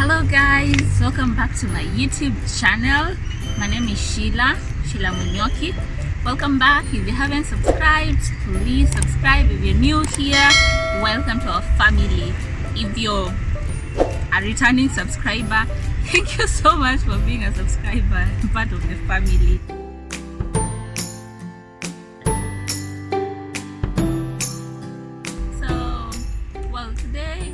Hello guys, welcome back to my YouTube channel. My name is SHEILA Munywoki. Welcome back. If you haven't subscribed, please subscribe. If you're new here, welcome to our family. If you're a returning subscriber, thank you so much for being a subscriber, part of the family. Today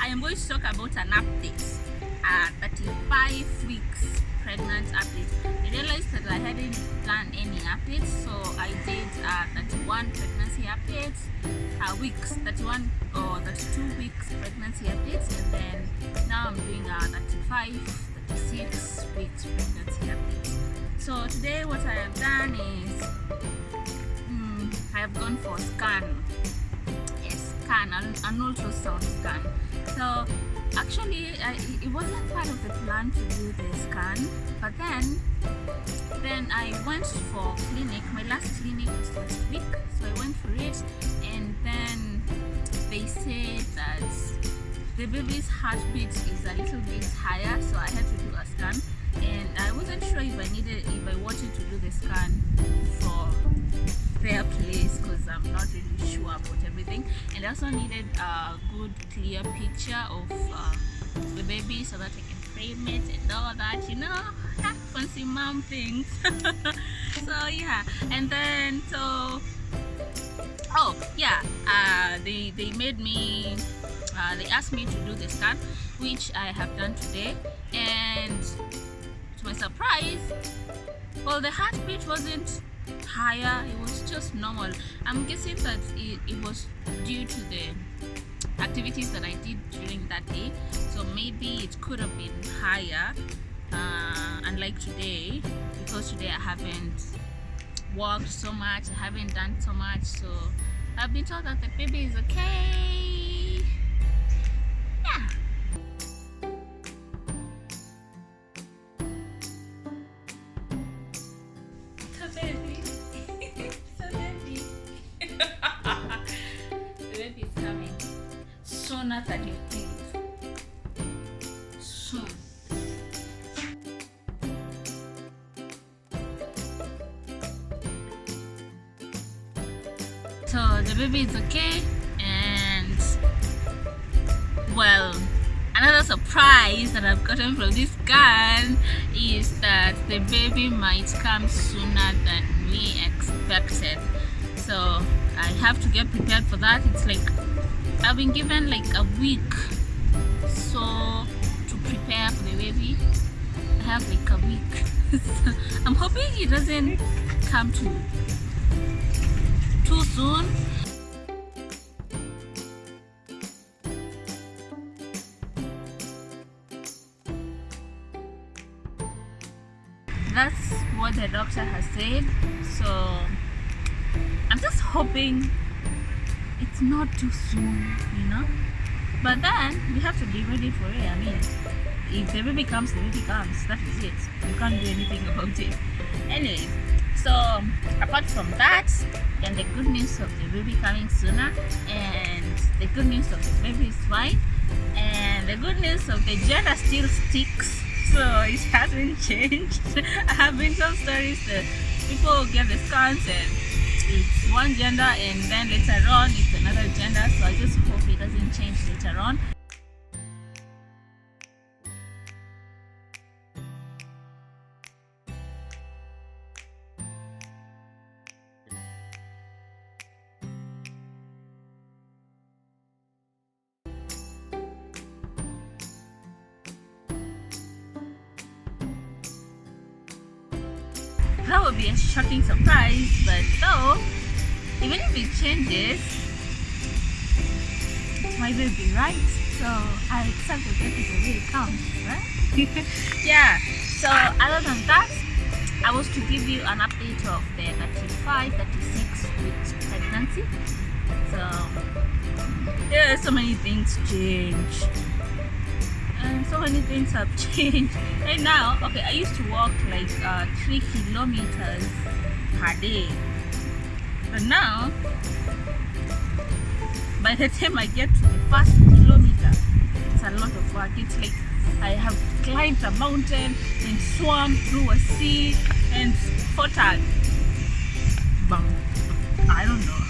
I am going to talk about an update, 35 weeks pregnant update. I realized that I hadn't done any updates, so I did 31 pregnancy updates, 32 weeks pregnancy updates, and then now I'm doing 36 weeks pregnancy updates. So today what I have done is I have gone for a scan, an ultrasound scan. So actually it wasn't part of the plan to do the scan, but then I went for clinic. My last clinic was last week, so I went for it, and then they said that the baby's heartbeat is a little bit higher, so I had to do a scan, and I wasn't sure if I wanted to do the scan for their place, because I'm not really sure about everything, and I also needed a good clear picture of the baby so that I can frame it and all that, fancy mom things. So yeah, and then they made me they asked me to do the scan, which I have done today, and to my surprise, well, the heartbeat wasn't higher, it was just normal. I'm guessing that it was due to the activities that I did during that day, so maybe it could have been higher, unlike today, because today I haven't walked so much, I haven't done so much, so I've been told that the baby is okay. Yeah. Sooner than you think. Soon. So the baby is okay, and well, another surprise that I've gotten from this scan is that the baby might come sooner than we expected. So I have to get prepared for that. It's like I've been given like a week so to prepare for the baby. I have like a week. So I'm hoping it doesn't come too soon. That's what the doctor has said, so I'm just hoping it's not too soon, but then we have to be ready for it. I mean, if the baby comes, the baby comes. That is it. You can't do anything about it. Anyway, so apart from that, and the good news of the baby coming sooner, and the good news of the baby is fine, and the good news of the gender still sticks, so it hasn't changed. I have been told stories that people get the scans and it's one gender, and then later on it's another gender, so I just hope it doesn't change later on. That would be a shocking surprise, but though, even if it changes, it's my baby, right? So I accept the baby the way it comes, right? Yeah, so other than that, I was to give you an update of the 36 weeks pregnancy. So there are so many things change. And so many things have changed. Right now, okay, I used to walk like 3 kilometers per day, but now by by the time I get to the first kilometer, it's a lot of work. It's like I have climbed a mountain and swam through a sea and fought a I don't know.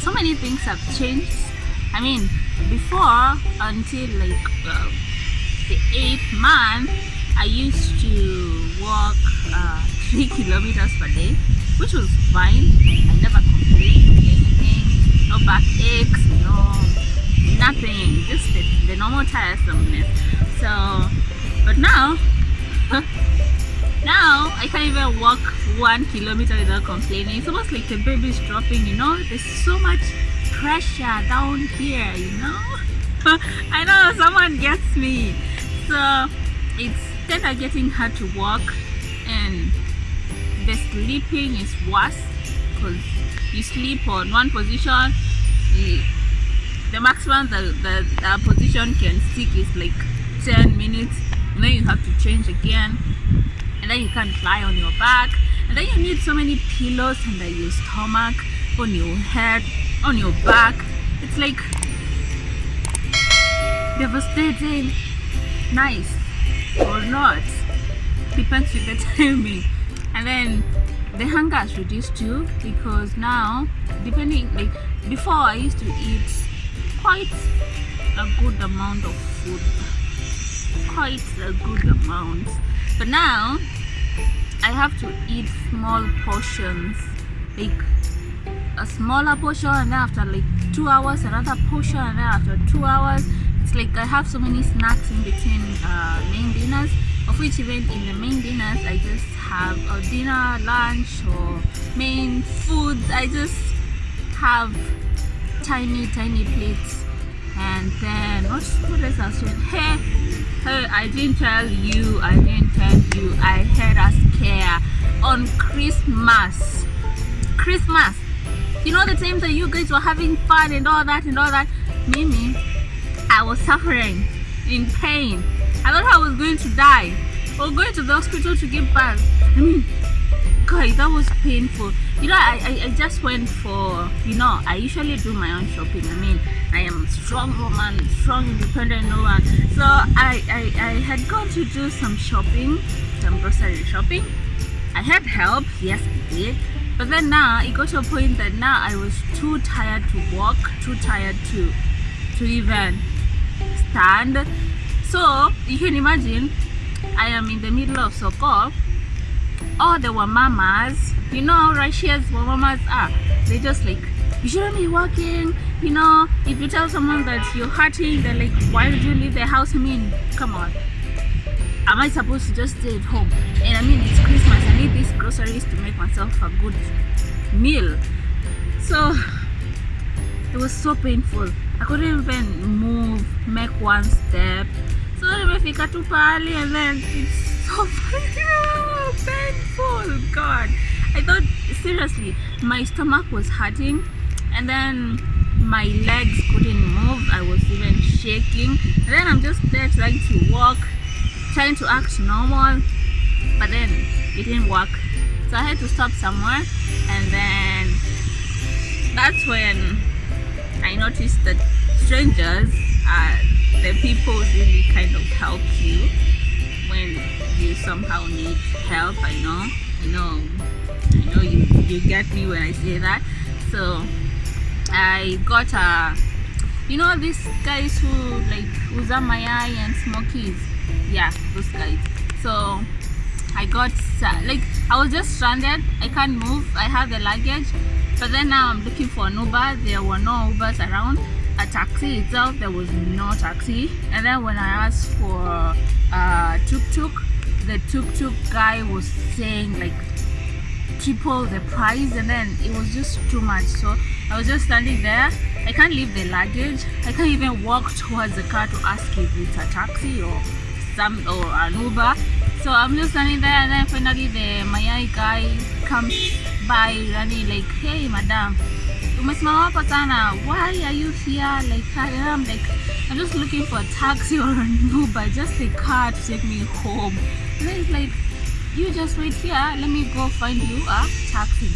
So many things have changed. I mean, before, until like the 8th month, I used to walk 3 kilometers per day, which was fine. I never complained of anything. No back aches, no nothing. Just the normal tiresomeness. So, but now, now I can't even walk 1 kilometer without complaining. It's almost like the baby's dropping, you know. There's so much pressure down here, you know. I know someone gets me. So it's kind of getting hard to walk, and the sleeping is worse because you sleep on one position. The maximum the position can stick is like 10 minutes, and then you have to change again, and then you can't lie on your back, and then you need so many pillows under your stomach, on your head, on your back. It's like devastating. Nice or not, depends with the timing. And then the hunger is reduced too, because now, depending, like before I used to eat quite a good amount of food, but now I have to eat small portions, like a smaller portion, and then after like 2 hours another portion, and then after 2 hours, it's like I have so many snacks in between main dinners, of which even in the main dinners I just have a dinner, lunch, or main foods. I just have tiny plates. And then what else I was doing? Hey, I didn't tell you, I had a scare on Christmas. You know, the time that you guys were having fun and all that, Mimi, I was suffering in pain. I thought I was going to die. I was going to the hospital to give birth. I mean, guys, that was painful. You know, I just went for, you know, I usually do my own shopping. I mean, I am a strong woman, strong independent woman. So I had gone to do some shopping, some grocery shopping. I had help, yes I did. But then now it got to a point that now I was too tired to walk, too tired to even stand. So you can imagine, I am in the middle of Soko. All the Wamamas, you know how Russia's Wamamas are. They just like, you shouldn't be walking. You know, if you tell someone that you're hurting, they're like, why did you leave the house? I mean, come on. Am I supposed to just stay at home? And I mean, it's Christmas. I need these groceries to make myself a good meal. So it was so painful. I couldn't even move, make one step. So I got too early, and then it's so painful. God, I thought seriously my stomach was hurting, and then my legs couldn't move. I was even shaking, and then I'm just there trying to walk, trying to act normal, but then it didn't work. So I had to stop somewhere, and then that's when I noticed that strangers are the people who really kind of help you when you somehow need help. I know you get me when I say that. So I got you know, these guys who like Uzamayai and Smokies, yeah, those guys. So I got like, I was just stranded. I can't move. I have the luggage, but then now I'm looking for an Uber. There were no Ubers around. A taxi itself, there was no taxi. And then when I asked for tuk-tuk, the tuk-tuk guy was saying like triple the price, and then it was just too much. So I was just standing there. I can't leave the luggage. I can't even walk towards the car to ask if it's a taxi or an Uber. So I'm just standing there, and then finally the Mayai guy comes by running like, hey madam, umesimama hapa sana, why are you here like that? And I'm like, I'm just looking for a taxi or an Uber, just a car to take me home. And then he's like, you just wait here, let me go find you a taxi.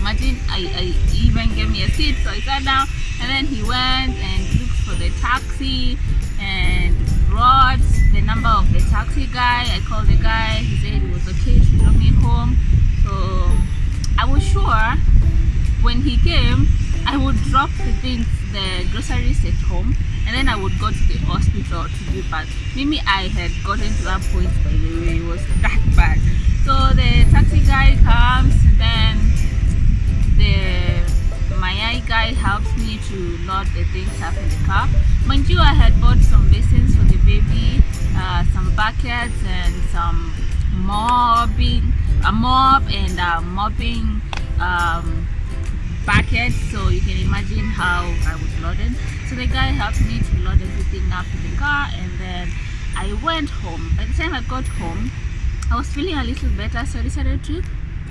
Imagine, I even gave me me a seat. So I sat down, and then he went and looked for the taxi and brought the number of the taxi guy. I called the guy. He said it was okay to drop me home. So I was sure when he came, I would drop the things, the groceries at home, and then I would go to the hospital to give birth. Maybe I had gotten to that point, by the way, it was that bad. So the taxi guy comes, and then my eye guy helps me to load the things up in the car. Mind you, I had bought some basins for the baby, some buckets, and some mopping, a mop and a mopping bucket, so you can imagine how I was loaded. So the guy helped me to load everything up in the car, and then I went home. By the time I got home, I was feeling a little better, so I decided to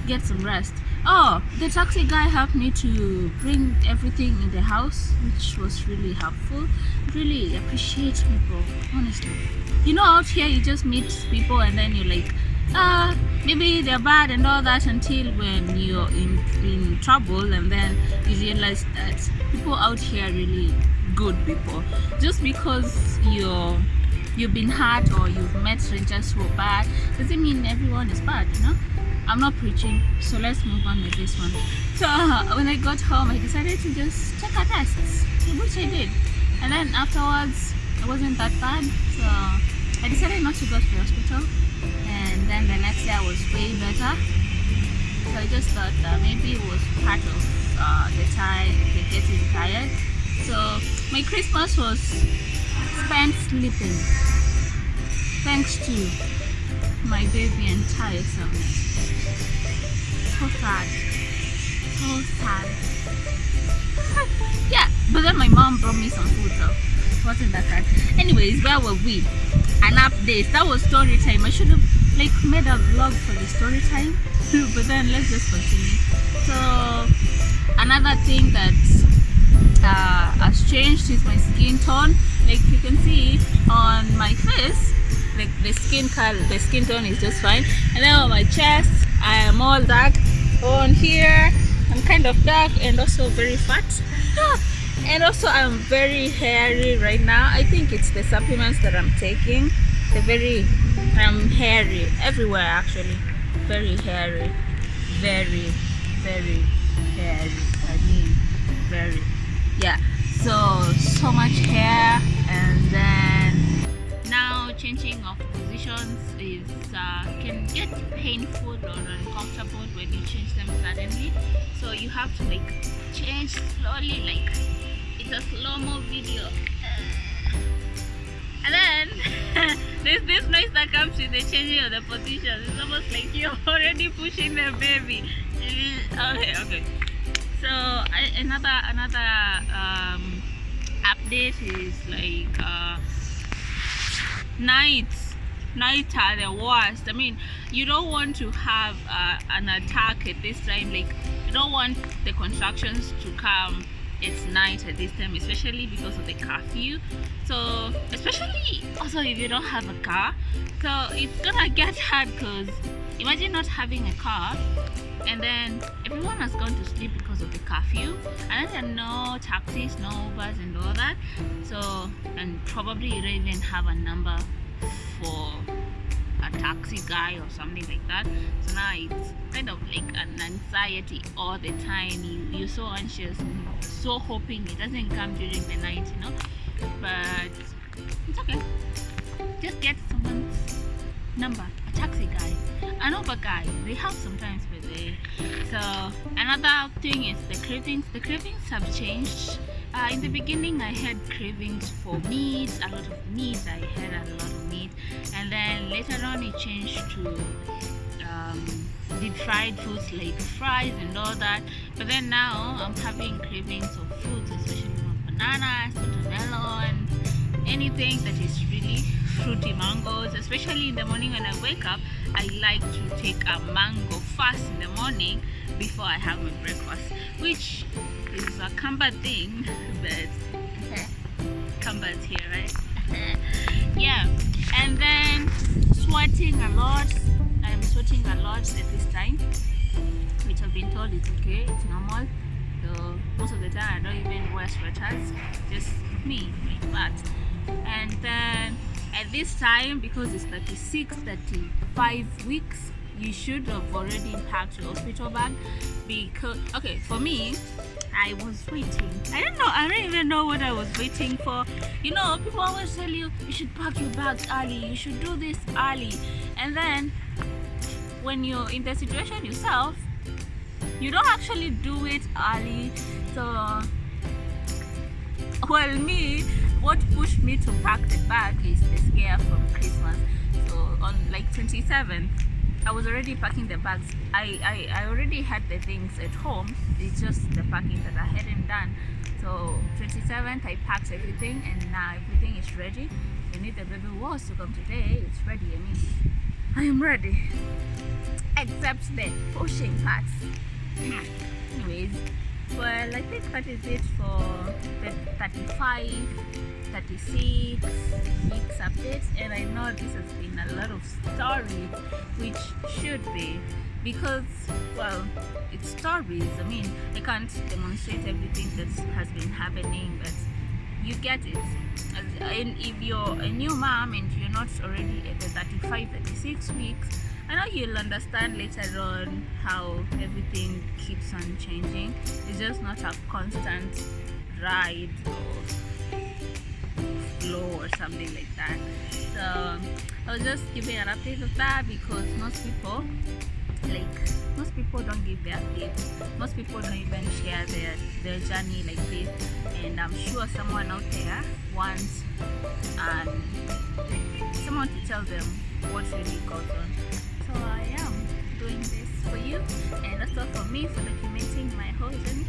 get some rest. Oh, the taxi guy helped me to bring everything in the house, which was really helpful. Really appreciate people, honestly. You know, out here you just meet people and then you're like, maybe they're bad and all that, until when you're in trouble, and then you realize that people out here are really good people. Just because you've been hurt or you've met strangers who are bad doesn't mean everyone is bad, you know. I'm not preaching, so let's move on with this one. So when I got home, I decided to just check our tests, which I did, and then afterwards it wasn't that bad, so I decided not to go to the hospital. And then the next day I was way better, so I just thought that maybe it was part of the time getting tired. So my Christmas was spent sleeping, thanks to my baby and tiresomeness. So sad, so sad. Yeah, but then my mom brought me some food, so it wasn't that bad. Anyways, where were we? An update. That was story time. I should have made a vlog for the story time, but then let's just continue. So another thing that has changed is my skin tone. Like you can see on my face, like the skin tone is just fine, and then on my chest I am all dark. On here I'm kind of dark and also very fat. And also I'm very hairy right now. I think it's the supplements that I'm taking. I'm hairy everywhere actually. Very hairy. Very, very hairy. I mean very. Yeah. So much hair, and then now changing of positions is can get painful or uncomfortable when you change them suddenly. So you have to change slowly, like it's a slow-mo video. And then there's this noise that comes with the changing of the positions. It's almost like you're already pushing the baby. Okay. So another update is nights are the worst. I mean, you don't want to have an attack at this time. Like, you don't want the contractions to come. It's night at this time, especially because of the curfew. So especially also if you don't have a car, so it's gonna get hard, because imagine not having a car and then everyone has gone to sleep because of the curfew, and then there are no taxis, no Ubers and all that. So, and probably you don't even have a number for a taxi guy or something like that. So now it's kind of like an anxiety all the time. You're so anxious, so hoping it doesn't come during the night, you know. But it's okay. Just get someone's number, a taxi guy, an Uber guy. They have sometimes, but so another thing is the cravings. The cravings have changed. In the beginning, I had cravings for meat, a lot of meat. I had a lot of meat, and then later on it changed to deep fried foods like fries and all that. But then now I'm having cravings of fruits, especially bananas, watermelon, anything that is really fruity. Mangoes, especially in the morning when I wake up, I like to take a mango first in the morning before I have my breakfast, which is a Kamba thing, but Kamba's here, right? Yeah. And then sweating a lot. I'm sweating a lot at this time, which I've been told it's okay, it's normal. So most of the sweater. I don't even wear sweaters, just me like that. And then at this time, because it's 35 weeks, you should have already packed your hospital bag. Because okay, for me, I was waiting. I don't even know what I was waiting for. You know, people always tell you should pack your bags early, you should do this early, and then when you're in the situation yourself, you don't actually do it early. So well, me, what pushed me to pack the bag is the scare from Christmas. So on like 27th, I was already packing the bags. I already had the things at home. It's just the packing that I hadn't done. So 27th, I packed everything, and now everything is ready. You need the baby wash to come today. It's ready. I mean, I am ready, except the pushing parts. Anyways, well, I think that is it for the 35, 36 weeks updates. And I know this has been a lot of stories, which should be, because, well, it's stories. I mean, I can't demonstrate everything that has been happening, but you get it. And if you're a new mom and you're not already at the 35, 36 weeks, I know you'll understand later on how everything keeps on changing. It's just not a constant ride or flow or something like that. So I was just giving an update of that, because most people don't give their updates. Most people don't even share their journey like this, and I'm sure someone out there wants someone to tell them what really goes on. So I am doing this for you, and also for me, for documenting my whole journey.